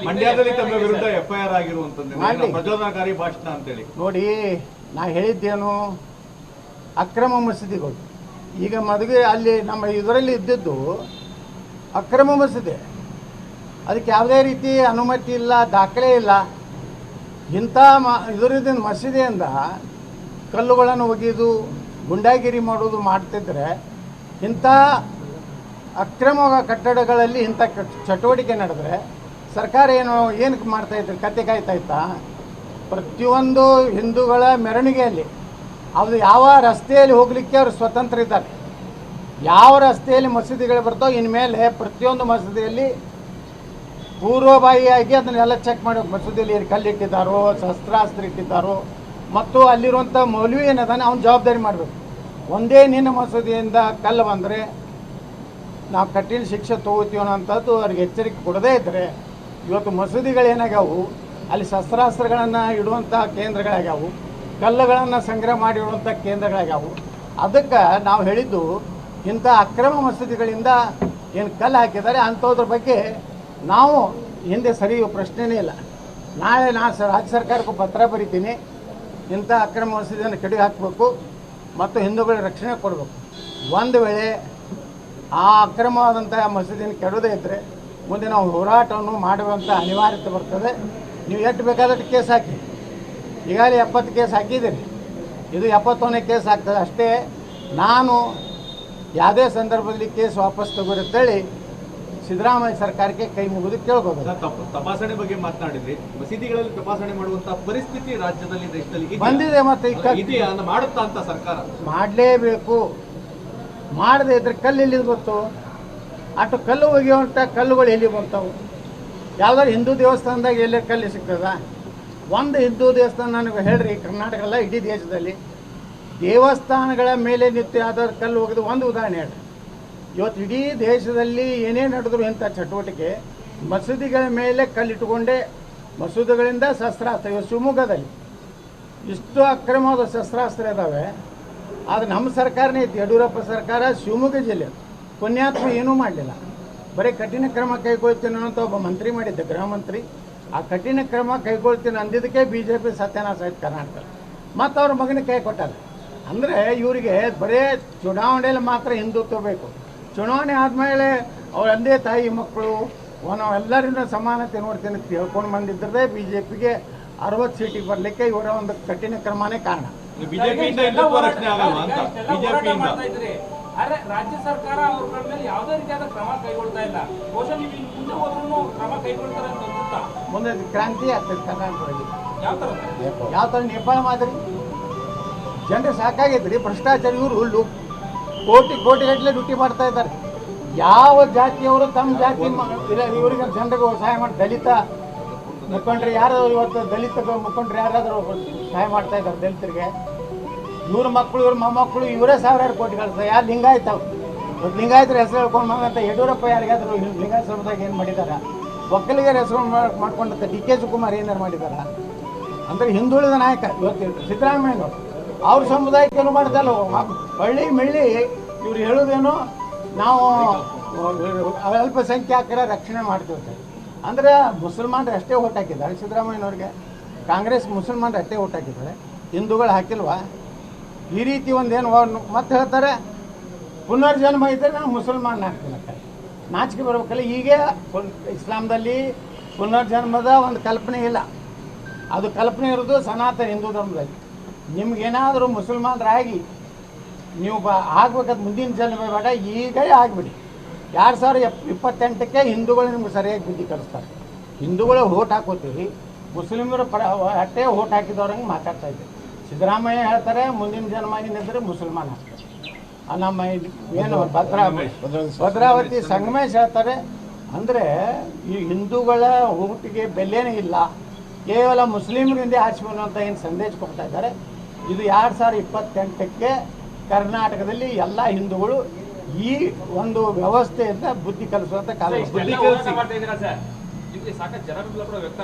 ಮಂಡ್ಯದಲ್ಲಿ ತಮ್ಮ ವಿರುದ್ಧ FIR ಆಗಿರುವಂತದ್ದು ಪ್ರಚೋದನಕಾರಿ ಭಾಷಣ ಅಂತೇಳಿ ನೋಡಿ. ನಾ ಹೇಳಿದ್ದೇನು, ಅಕ್ರಮ ಮಸೀದಿಗಳು ಈಗ ಮದುವೆ ಅಲ್ಲಿ ನಮ್ಮ ಇದರಲ್ಲಿ ಇದ್ದಿದ್ದು ಅಕ್ರಮ ಮಸೀದಿ, ಅದಕ್ಕೆ ಯಾವುದೇ ರೀತಿ ಅನುಮತಿ ಇಲ್ಲ, ದಾಖಲೆ ಇಲ್ಲ. ಇಂಥ ಇದರಿಂದ ಮಸೀದಿಯಿಂದ ಕಲ್ಲುಗಳನ್ನು ಒಗೆದು ಗುಂಡಾಗಿರಿ ಮಾಡೋದು ಮಾಡ್ತಿದ್ರೆ, ಇಂಥ ಅಕ್ರಮ ಕಟ್ಟಡಗಳಲ್ಲಿ ಇಂಥ ಚಟುವಟಿಕೆ ನಡೆದ್ರೆ ಸರ್ಕಾರ ಏನಕ್ಕೆ ಮಾಡ್ತಾಯಿದ್ರು? ಕತ್ತೆ ಕಾಯ್ತಾ ಇತ್ತಾ? ಪ್ರತಿಯೊಂದು ಹಿಂದೂಗಳ ಮೆರವಣಿಗೆಯಲ್ಲಿ ಅದು ಯಾವ ರಸ್ತೆಯಲ್ಲಿ ಹೋಗಲಿಕ್ಕೆ ಅವರು ಸ್ವತಂತ್ರ ಇದ್ದಾರೆ. ಯಾವ ರಸ್ತೆಯಲ್ಲಿ ಮಸೀದಿಗಳು ಬರ್ತಾವೆ ಇನ್ಮೇಲೆ ಪ್ರತಿಯೊಂದು ಮಸೀದಿಯಲ್ಲಿ ಪೂರ್ವಭಾವಿಯಾಗಿ ಅದನ್ನೆಲ್ಲ ಚೆಕ್ ಮಾಡಬೇಕು. ಮಸೀದಿಯಲ್ಲಿ ಕಲ್ಲಿಟ್ಟಿದ್ದಾರೋ, ಶಸ್ತ್ರಾಸ್ತ್ರ ಇಟ್ಟಿದ್ದಾರೋ, ಮತ್ತು ಅಲ್ಲಿರುವಂಥ ಮೌಲ್ವಿ ಏನದಾನೆ ಅವ್ನು ಜವಾಬ್ದಾರಿ ಮಾಡಬೇಕು. ಒಂದೇ ನಿನ್ನ ಮಸೀದಿಯಿಂದ ಕಲ್ಲು ಬಂದರೆ ನಾವು ಕಠಿಣ ಶಿಕ್ಷೆ ತೊಗೋತೀವಿ ಅನ್ನೋಂಥದ್ದು ಅವ್ರಿಗೆ ಎಚ್ಚರಿಕೆ ಕೊಡದೇ ಇದ್ದರೆ, ಇವತ್ತು ಮಸೀದಿಗಳೇನಾಗ್ಯಾವು, ಅಲ್ಲಿ ಶಸ್ತ್ರಾಸ್ತ್ರಗಳನ್ನು ಇಡುವಂಥ ಕೇಂದ್ರಗಳಾಗ್ಯಾವು, ಕಲ್ಲುಗಳನ್ನು ಸಂಗ್ರಹ ಮಾಡಿರುವಂಥ ಕೇಂದ್ರಗಳಾಗ್ಯಾವು. ಅದಕ್ಕೆ ನಾವು ಹೇಳಿದ್ದು, ಇಂಥ ಅಕ್ರಮ ಮಸೀದಿಗಳಿಂದ ಏನು ಕಲ್ಲು ಹಾಕಿದ್ದಾರೆ ಅಂಥದ್ರ ಬಗ್ಗೆ ನಾವು ಹಿಂದೆ ಸರಿಯೋ ಪ್ರಶ್ನೆನೇ ಇಲ್ಲ. ನಾಳೆ ರಾಜ್ಯ ಸರ್ಕಾರಕ್ಕೂ ಪತ್ರ ಬರಿತೀನಿ, ಇಂಥ ಅಕ್ರಮ ಮಸೀದಿಯನ್ನು ಕಡಿಗೆ ಹಾಕಬೇಕು ಮತ್ತು ಹಿಂದೂಗಳ ರಕ್ಷಣೆ ಕೊಡಬೇಕು. ಒಂದು ವೇಳೆ ಆ ಅಕ್ರಮವಾದಂಥ ಮಸೀದಿಯನ್ನು ಕೆಡೋದೇ ಇದ್ದರೆ ಮುಂದೆ ನಾವು ಹೋರಾಟವನ್ನು ಮಾಡುವಂಥ ಅನಿವಾರ್ಯತೆ ಬರ್ತದೆ. ನೀವು ಎಷ್ಟು ಬೇಕಾದಷ್ಟು ಕೇಸ್ ಹಾಕಿ, ಈಗಾಗಲೇ 70 ಕೇಸ್ ಹಾಕಿದ್ದೀರಿ, ಇದು 71ನೇ ಕೇಸ್ ಆಗ್ತದೆ ಅಷ್ಟೇ. ನಾನು ಯಾವುದೇ ಸಂದರ್ಭದಲ್ಲಿ ಕೇಸ್ ವಾಪಸ್ ತಗೋರಿತ್ತೇಳಿ ಸಿದ್ದರಾಮಯ್ಯ ಸರ್ಕಾರಕ್ಕೆ ಕೈ ಮುಗಿದು ಕೇಳ್ಬೋದು. ತಪಾಸಣೆ ಬಗ್ಗೆ ಮಾತನಾಡಿದ್ರಿ, ಮಸೀದಿಗಳಲ್ಲಿ ತಪಾಸಣೆ ಮಾಡುವಂತ ಪರಿಸ್ಥಿತಿ ರಾಜ್ಯದಲ್ಲಿ ದೇಶದಲ್ಲಿ ಬಂದಿದೆ. ಮತ್ತೆ ಮಾಡುತ್ತಾ ಅಂತ ಸರ್ಕಾರ ಮಾಡಲೇಬೇಕು. ಮಾಡದೇ ಇದ್ರೆ ಕಲ್ಲು ಎಲ್ಲಿ ಗೊತ್ತು? ಅಷ್ಟು ಕಲ್ಲು ಒಗೆಯುವಂಥ ಕಲ್ಲುಗಳು ಎಲ್ಲಿ ಬಂತಾವು? ಯಾವ್ದಾದ್ರು ಹಿಂದೂ ದೇವಸ್ಥಾನದಾಗ ಎಲ್ಲೇ ಕಲ್ಲು ಸಿಗ್ತದ? ಒಂದು ಹಿಂದೂ ದೇವಸ್ಥಾನ ನನಗೆ ಹೇಳ್ರಿ, ಕರ್ನಾಟಕ ಅಲ್ಲ ಇಡೀ ದೇಶದಲ್ಲಿ ದೇವಸ್ಥಾನಗಳ ಮೇಲೆ ನಿತ್ಯ ಯಾವ್ದಾದ್ರು ಕಲ್ಲು ಒಗೆದು ಒಂದು ಉದಾಹರಣೆ ಹೇಳ್ರಿ. ಇವತ್ತು ಇಡೀ ದೇಶದಲ್ಲಿ ಏನೇ ನಡೆದ್ರು ಇಂಥ ಚಟುವಟಿಕೆ ಮಸೀದಿಗಳ ಮೇಲೆ ಕಲ್ಲಿಟ್ಟುಕೊಂಡೇ, ಮಸೂದಿಗಳಿಂದ ಶಸ್ತ್ರಾಸ್ತ್ರ. ಇವತ್ತು ಶಿವಮೊಗ್ಗದಲ್ಲಿ ಇಷ್ಟು ಅಕ್ರಮವಾದ ಶಸ್ತ್ರಾಸ್ತ್ರ ಇದ್ದಾವೆ. ಆದರೆ ನಮ್ಮ ಸರ್ಕಾರನೇ ಇತ್ತು, ಯಡಿಯೂರಪ್ಪ ಸರ್ಕಾರ, ಶಿವಮೊಗ್ಗ ಜಿಲ್ಲೆ ಪುಣ್ಯಾತ್ಮ ಏನೂ ಮಾಡಲಿಲ್ಲ. ಬರೀ ಕಠಿಣ ಕ್ರಮ ಕೈಗೊಳ್ತೀನಿ ಅನ್ನೋಂಥ ಒಬ್ಬ ಮಂತ್ರಿ ಮಾಡಿದ್ದೆ, ಗೃಹ ಮಂತ್ರಿ. ಆ ಕಠಿಣ ಕ್ರಮ ಕೈಗೊಳ್ತೀನಿ ಅಂದಿದ್ದಕ್ಕೆ BJP ಸತ್ಯನಾಶ ಆಯ್ತು ಕರ್ನಾಟಕ. ಮತ್ತು ಅವ್ರ ಮಗನಿಗೆ ಕೈ ಕೊಟ್ಟಾರೆ. ಅಂದರೆ ಇವರಿಗೆ ಬರೀ ಚುನಾವಣೆಯಲ್ಲಿ ಮಾತ್ರ ಹಿಂದುತ್ವ ಬೇಕು. ಚುನಾವಣೆ ಆದಮೇಲೆ ಅವ್ರ ತಂದೆ ತಾಯಿ ಮಕ್ಕಳು ನಾವು ಎಲ್ಲರಿಂದ ಸಮಾನತೆ ನೋಡ್ತೀನಿ ಅಂತ ಹೇಳ್ಕೊಂಡು ಬಂದಿದ್ದರೆ BJPಗೆ 60 ಸೀಟಿಗೆ ಬರಲಿಕ್ಕೆ ಇವರ ಒಂದು ಕಠಿಣ ಕ್ರಮನೇ ಕಾರಣ. ರಾಜ್ಯ ಸರ್ಕಾರ ಅವ್ರ ಮೇಲೆ ಯಾವುದೇ ರೀತಿಯಾದ ಕ್ರಮ ಕೈಗೊಳ್ತಾ ಇಲ್ಲ. ಬಹುಶಃ ನೀವು ಮುಂದೆ ಹೋದ್ರೂ ಕ್ರಮ ಕೈಗೊಳ್ತಾರೆ ಅಂತ ಅನ್ಸುತ್ತಾ? ಮುಂದೆ ಕ್ರಾಂತಿ ಆಗ್ತದೆ ಕರ್ನಾಟಕದಲ್ಲಿ. ಯಾವ ಥರ ನೇಪಾಳ ಮಾದರಿ ಜನರು ಸಾಕಾಗೈತ್ರಿ ಭ್ರಷ್ಟಾಚಾರ. ಇವರು ಕೋಟಿಗಟ್ಟಲೆ ಡ್ಯೂಟಿ ಮಾಡ್ತಾ ಇದ್ದಾರೆ. ಯಾವ ಜಾತಿಯವರು ತಮ್ಮ ಜಾತಿ ಇವರಿಗೆ ಜನರಿಗೆ ಸಹಾಯ ಮಾಡಿ, ದಲಿತ ಮುಖಂಡರು ಯಾರು ಇವತ್ತು ದಲಿತ ಮುಖಂಡರು ಯಾರಾದರೂ ಸಹಾಯ ಮಾಡ್ತಾ ಇದ್ದಾರೆ ದಲಿತರಿಗೆ. ಇವ್ರ ಮಕ್ಕಳು, ಇವ್ರ ಮೊಮ್ಮಕ್ಕಳು ಇವರೇ ಸಾವಿರಾರು ಕೋಟಿ ಕಳಿಸ್ತಾರೆ. ಯಾರು ಲಿಂಗಾಯತ, ಇವತ್ತು ಲಿಂಗಾಯತರ ಹೆಸರು ಹೇಳ್ಕೊಂಡು ಬಂದಂಥ ಯಡಿಯೂರಪ್ಪ ಯಾರಿಗಾದರೂ ಲಿಂಗಾಯತ ಸಮುದಾಯ ಏನು ಮಾಡಿದ್ದಾರೆ? ಒಕ್ಕಲಿಗರ ಹೆಸರು ಮಾಡ್ಕೊಂಡಂಥ DK ಶಿವಕುಮಾರ್ ಏನಾರು ಮಾಡಿದ್ದಾರೆ? ಅಂದರೆ ಹಿಂದುಳಿದ ನಾಯಕ ಇವತ್ತು ಸಿದ್ದರಾಮಯ್ಯನವರು ಅವ್ರ ಸಮುದಾಯಕ್ಕೆ ಏನು ಮಾಡ್ದಲ್ಲ, ಹಳ್ಳಿ ಮೆಳ್ಳಿ ಇವ್ರು ಹೇಳೋದೇನೋ ನಾವು ಅಲ್ಪಸಂಖ್ಯಾತರ ರಕ್ಷಣೆ ಮಾಡ್ತೀವಿ. ಅಂದರೆ ಮುಸಲ್ಮಾನರು ಅಷ್ಟೇ ಓಟ್ ಹಾಕಿದ್ದಾರೆ ಸಿದ್ದರಾಮಯ್ಯನವ್ರಿಗೆ. ಕಾಂಗ್ರೆಸ್ ಮುಸಲ್ಮಾನರು ಅಷ್ಟೇ ಓಟ್ ಹಾಕಿದ್ದಾರೆ, ಹಿಂದೂಗಳು ಹಾಕಿಲ್ವಾ? ಈ ರೀತಿ ಒಂದೇನು ಮತ್ತೆ ಹೇಳ್ತಾರೆ, ಪುನರ್ಜನ್ಮ ಇದ್ದರೆ ನಾನು ಮುಸಲ್ಮಾನ ಹಾಕ್ತೀನಿ ಅಂತ. ನಾಚಿಕೆ ಬರ್ಬೇಕಲ್ಲ. ಈಗ ಇಸ್ಲಾಂದಲ್ಲಿ ಪುನರ್ಜನ್ಮದ ಒಂದು ಕಲ್ಪನೆ ಇಲ್ಲ. ಅದು ಕಲ್ಪನೆ ಇರೋದು ಸನಾತನ ಹಿಂದೂ ಧರ್ಮದಲ್ಲಿ. ನಿಮ್ಗೇನಾದರೂ ಮುಸಲ್ಮಾನರಾಗಿ ನೀವು ಆಗ್ಬೇಕಾದ ಮುಂದಿನ ಜನ್ಮ ಬೇಡ, ಈಗ ಆಗಿಬಿಡಿ. 2028ಕ್ಕೆ ಹಿಂದೂಗಳು ನಿಮ್ಗೆ ಸರಿಯಾಗಿ ಬುದ್ಧಿ ಕಲಿಸ್ತಾರೆ. ಹಿಂದೂಗಳು ಓಟ್ ಹಾಕೋತೀವಿ, ಮುಸ್ಲಿಮರು ಅಷ್ಟೇ ಓಟ್ ಹಾಕಿದವ್ರಂಗೆ ಮಾತಾಡ್ತಾ ಇದ್ದೀವಿ. ಸಿದ್ದರಾಮಯ್ಯ ಹೇಳ್ತಾರೆ ಮುಂದಿನ ಜನ್ಮ ಏನಿದ್ರೆ ಮುಸಲ್ಮಾನ ಆಗ್ತಾರೆ. ನಮ್ಮ ಏನು ಭದ್ರಾವತಿ ಸಂಗಮೇಶ್ ಹೇಳ್ತಾರೆ. ಅಂದರೆ ಈ ಹಿಂದೂಗಳ ಓಟಿಗೆ ಬೆಲೆನೇ ಇಲ್ಲ, ಕೇವಲ ಮುಸ್ಲಿಮರಿಂದ ಆರಿಸ್ಬೋದು ಅಂತ ಏನು ಸಂದೇಶ ಕೊಡ್ತಾ ಇದ್ದಾರೆ. ಇದು 2028ಕ್ಕೆ ಕರ್ನಾಟಕದಲ್ಲಿ ಎಲ್ಲ ಹಿಂದೂಗಳು ಈ ಒಂದು ವ್ಯವಸ್ಥೆಯಿಂದ ಬುದ್ಧಿ ಕಲಿಸುವಂಥ ಕಾಲ. ಸಾಕಷ್ಟು ಜನ ವ್ಯಕ್ತ